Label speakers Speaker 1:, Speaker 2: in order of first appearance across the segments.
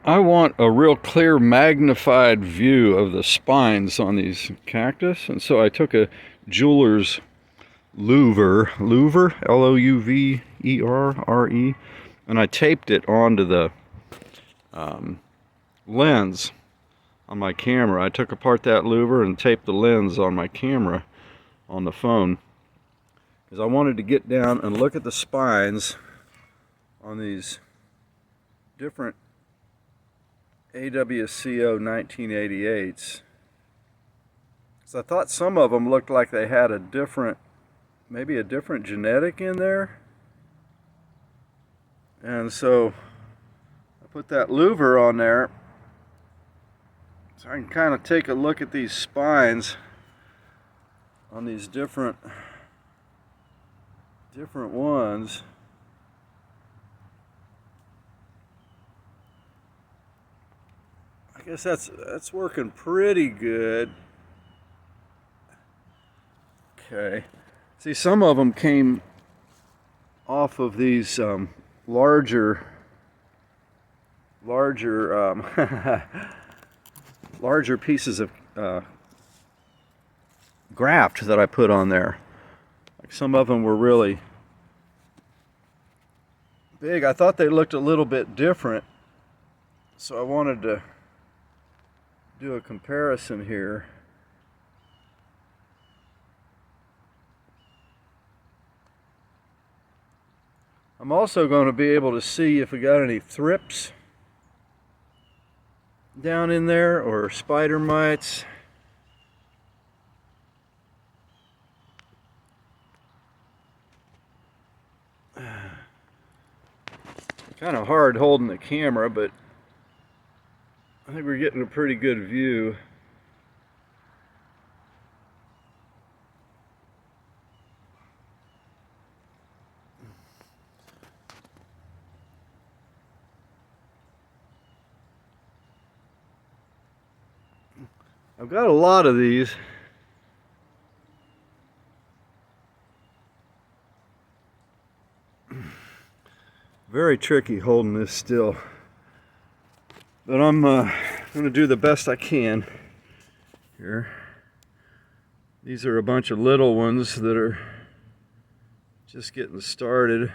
Speaker 1: I want a real clear magnified view of the spines on these cactus, and so I took a jeweler's louvre, Louverre, and I taped it onto the lens on my camera. I took apart that louver and taped the lens on my camera on the phone, because I wanted to get down and look at the spines on these different AWCO 1988s. So I thought some of them looked like they had maybe a different genetic in there. And so I put that louver on there so I can kind of take a look at these spines on these different ones. I guess that's working pretty good. Okay. See, some of them came off of these larger pieces of graft that I put on there. Like, some of them were really big. I thought they looked a little bit different, so I wanted to do a comparison here. I'm also going to be able to see if we got any thrips down in there or spider mites. Kind of hard holding the camera, but I think we're getting a pretty good view. I've got a lot of these. Very tricky holding this still, but I'm going to do the best I can here. These are a bunch of little ones that are just getting started.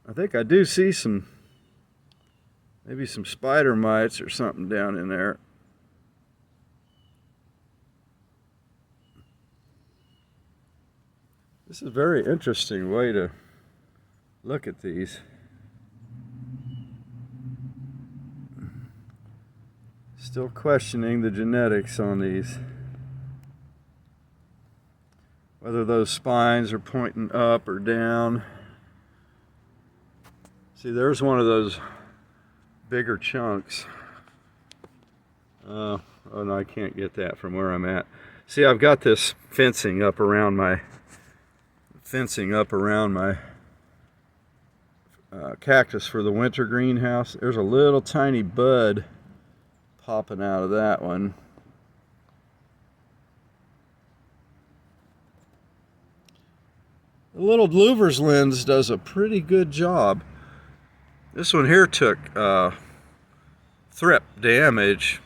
Speaker 1: I think I do see maybe some spider mites or something down in there. This is a very interesting way to look at these. Still questioning the genetics on these. Whether those spines are pointing up or down. See, there's one of those bigger chunks. Oh no, I can't get that from where I'm at. See, I've got this fencing up around my cactus for the winter greenhouse. There's a little tiny bud popping out of that one. The little Louvre's lens does a pretty good job. This one here took thrip damage,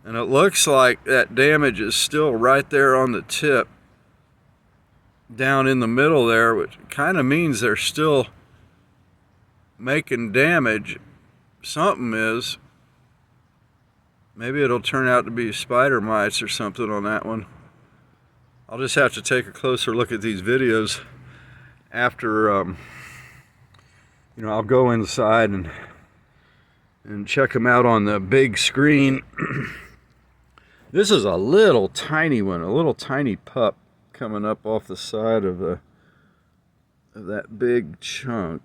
Speaker 1: and it looks like that damage is still right there on the tip down in the middle there, which kind of means they're still making damage. Something is. Maybe it'll turn out to be spider mites or something on that one. I'll just have to take a closer look at these videos after, I'll go inside and check them out on the big screen. This is a little tiny one, a little tiny pup coming up off the side of that big chunk.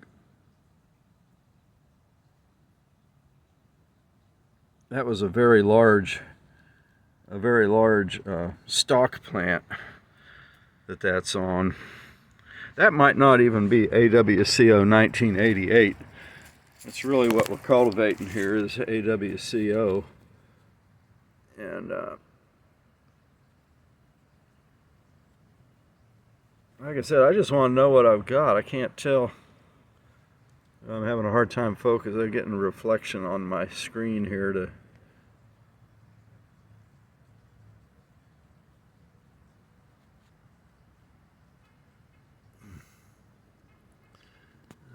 Speaker 1: That was a very large stock plant that's on. That might not even be AWCO 1988. That's really what we're cultivating here is AWCO. And like I said, I just want to know what I've got. I can't tell. I'm having a hard hard time focusing. I'm getting a reflection on my screen here to.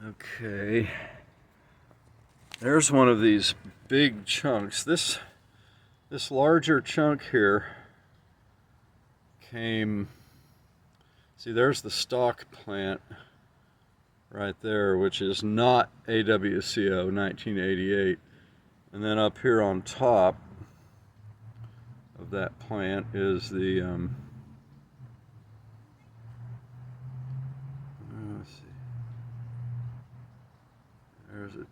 Speaker 1: Okay. There's one of these big chunks. This larger chunk here came. See, there's the stock plant right there, which is not AWCO 1988. And then up here on top of that plant is the, let's see, there's it.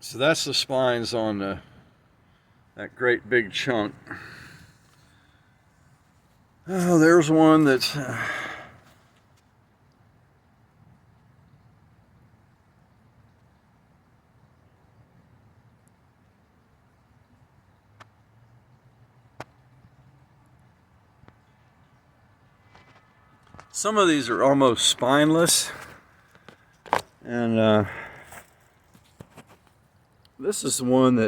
Speaker 1: So that's the spines on that great big chunk. Oh, there's one that's some of these are almost spineless, and this is one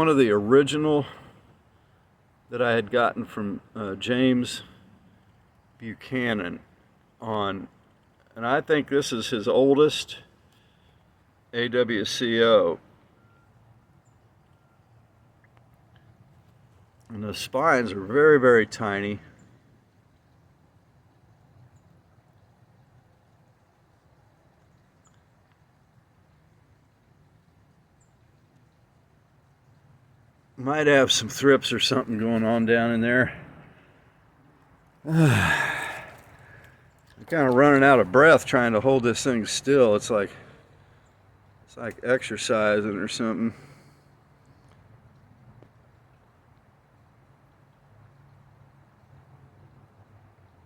Speaker 1: of the original that I had gotten from James Buchanan and I think this is his oldest AWCO. And the spines are very, very tiny. Might have some thrips or something going on down in there. I'm kind of running out of breath trying to hold this thing still. It's like exercising or something.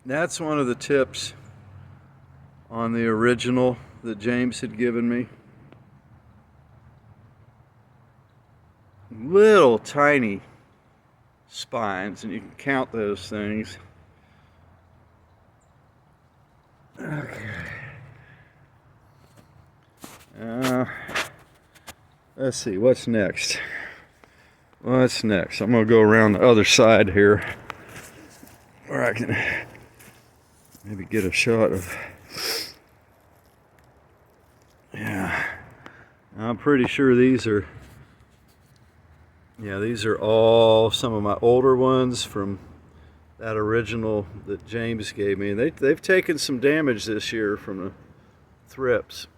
Speaker 1: That's one of the tips on the original that James had given me. Little tiny spines, and you can count those things. Okay. Let's see, what's next? What's next? I'm going to go around the other side here where I can maybe get a shot of. Yeah, I'm pretty sure these are. Yeah, these are all some of my older ones from that original that James gave me. And they've taken some damage this year from the thrips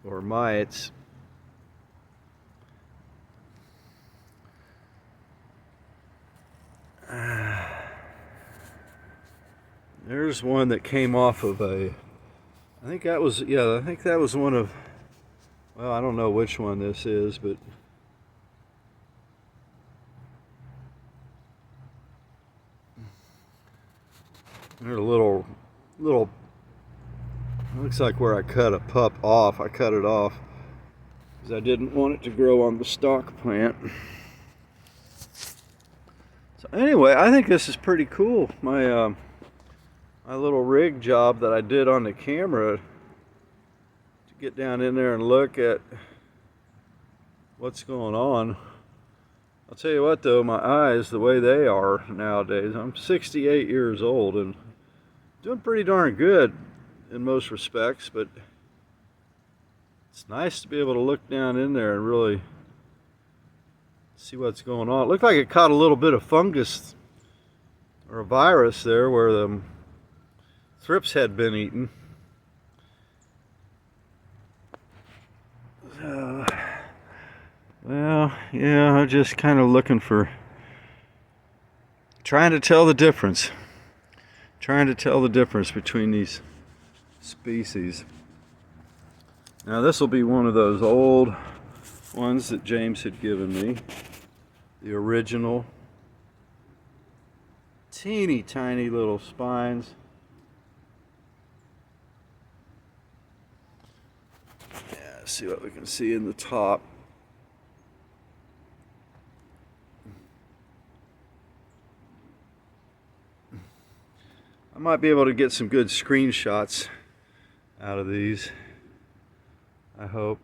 Speaker 1: or mites. There's one that came off of I think that was one of, well, I don't know which one this is, but there's a little, looks like where I cut a pup off. I cut it off because I didn't want it to grow on the stock plant. So anyway, I think this is pretty cool. My little rig job that I did on the camera to get down in there and look at what's going on. I'll tell you what though, my eyes, the way they are nowadays, I'm 68 years old and doing pretty darn good in most respects, but it's nice to be able to look down in there and really see what's going on. It looked like it caught a little bit of fungus or a virus there where the thrips had been eaten. Well, yeah, I'm just kind of looking for, trying to tell the difference between these species. Now this will be one of those old ones that James had given me, the original. Teeny tiny little spines. Let's see what we can see in the top. I might be able to get some good screenshots out of these, I hope.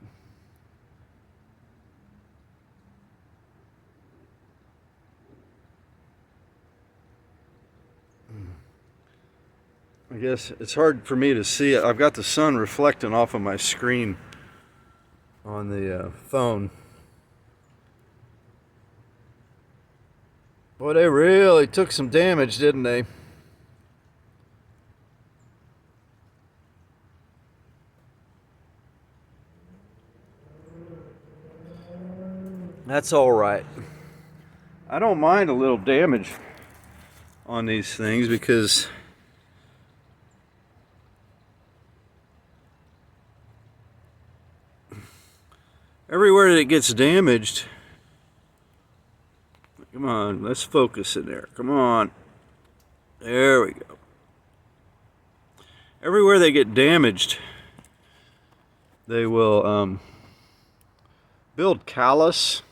Speaker 1: I guess it's hard for me to see it. I've got the sun reflecting off of my screen on the phone. Boy, they really took some damage, didn't they? That's all right. I don't mind a little damage on these things because everywhere that it gets damaged, come on, let's focus in there. Come on. There we go. Everywhere they get damaged, they will build callus,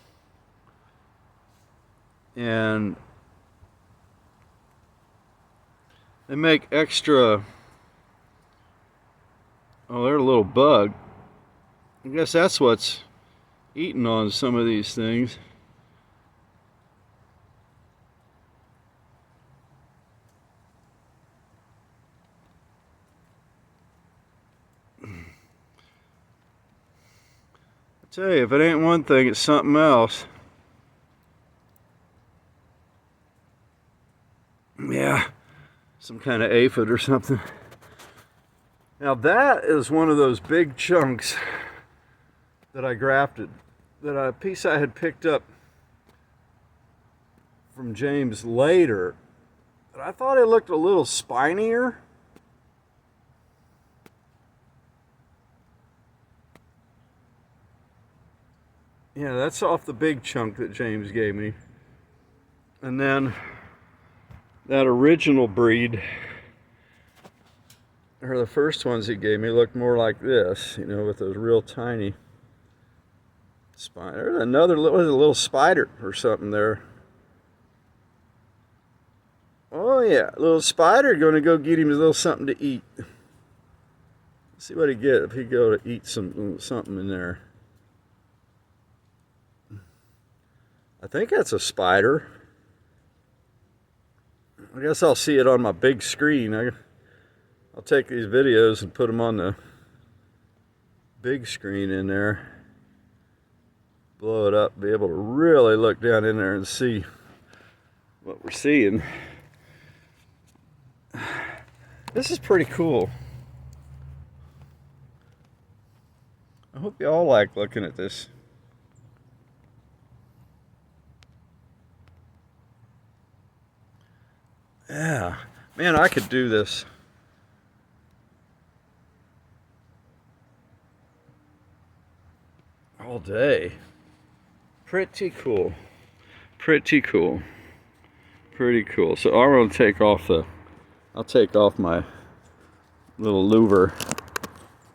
Speaker 1: and they make extra. Oh, they're a little bug. I guess that's what's eating on some of these things. I tell you, if it ain't one thing, it's something else. Yeah, some kind of aphid or something. Now that is one of those big chunks that I grafted, a piece I had picked up from James later, but I thought it looked a little spinier. Yeah, that's off the big chunk that James gave me. And then that original breed, or the first ones he gave me, looked more like this, you know, with those real tiny spine. There's another little spider or something there. Oh yeah, little spider gonna go get him a little something to eat. Let's see what he get if he go to eat something in there. I think that's a spider. I guess I'll see it on my big screen. I'll take these videos and put them on the big screen in there. Blow it up, be able to really look down in there and see what we're seeing. This is pretty cool. I hope you all like looking at this. Yeah, man, I could do this all day. Pretty cool. Pretty cool. Pretty cool. So I'm gonna take off I'll take off my little louvre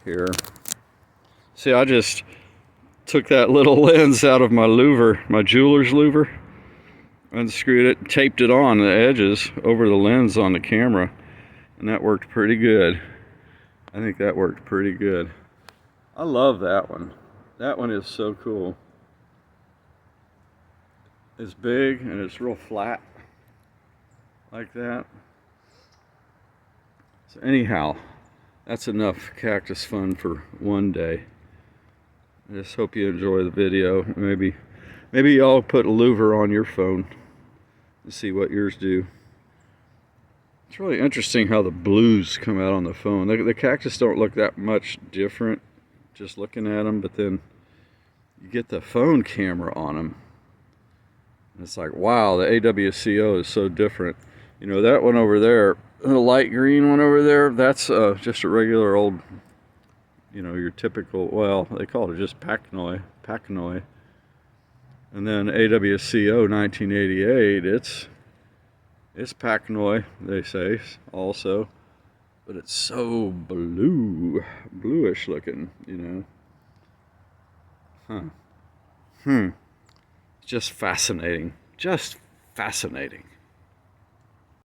Speaker 1: here. See, I just took that little lens out of my louvre, my jeweler's louvre, unscrewed it, taped it on the edges over the lens on the camera, and that worked pretty good. I think that worked pretty good. I love that one. That one is so cool. It's big and it's real flat like that. So anyhow, that's enough cactus fun for one day. I just hope you enjoy the video. Maybe y'all put a louvre on your phone and see what yours do. It's really interesting how the blues come out on the phone. The cactus don't look that much different just looking at them, but then you get the phone camera on them, and it's like, wow, the AWCO is so different. You know, that one over there, the light green one over there, that's just a regular old, you know, your typical, well, they call it just Pacnoy. And then AWCO 1988, it's Pacnoy, they say, also. But it's so bluish looking, you know. Huh. Just fascinating. Just fascinating.